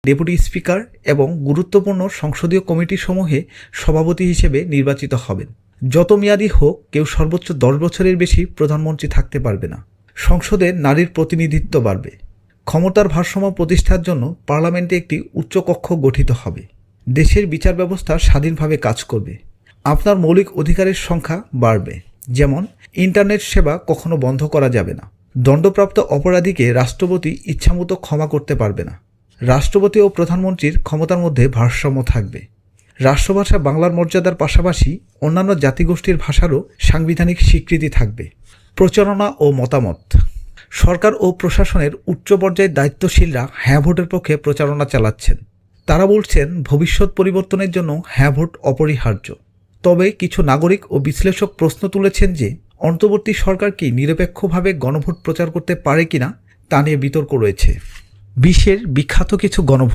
Deputy speaker এবং গুরুত্বপূর্ণ সংসদীয় কমিটিসমূহে সভাপতি হিসেবে নির্বাচিত হবেন। যত মেয়াদই হোক, কেউ সর্বোচ্চ 10 বছরের বেশি প্রধানমন্ত্রী থাকতে পারবে না। সংসদে নারীর প্রতিনিধিত্ব বাড়বে। ক্ষমতার ভারসাম্য প্রতিষ্ঠার জন্য পার্লামেন্টে একটি উচ্চকক্ষ গঠিত হবে। দেশের বিচার ব্যবস্থা স্বাধীনভাবে কাজ করবে। আপনার মৌলিক অধিকারের সংখ্যা বাড়বে, যেমন ইন্টারনেট সেবা কখনো বন্ধ করা যাবে না। দণ্ডপ্রাপ্ত অপরাধীকে রাষ্ট্রপতি ইচ্ছামতো ক্ষমা করতে পারবে না। রাষ্ট্রপতি ও প্রধানমন্ত্রীর ক্ষমতার মধ্যে ভারসাম্য থাকবে। রাষ্ট্রভাষা বাংলার মর্যাদার পাশাপাশি অন্যান্য জাতিগোষ্ঠীর ভাষারও সাংবিধানিক স্বীকৃতি থাকবে। প্রচারণা ও মতামত। সরকার ও প্রশাসনের উচ্চ পর্যায়ের দায়িত্বশীলরা হ্যাঁ ভোটের পক্ষে প্রচারণা চালাচ্ছেন। তারা বলছেন ভবিষ্যৎ পরিবর্তনের জন্য হ্যাঁ ভোট অপরিহার্য। তবে কিছু নাগরিক ও বিশ্লেষক প্রশ্ন তুলেছেন যে অন্তর্বর্তী সরকার কি নিরপেক্ষভাবে গণভোট প্রচার করতে পারে কিনা তা নিয়ে বিতর্ক রয়েছে। বিশ্বের বিখ্যাত কিছু গণভোট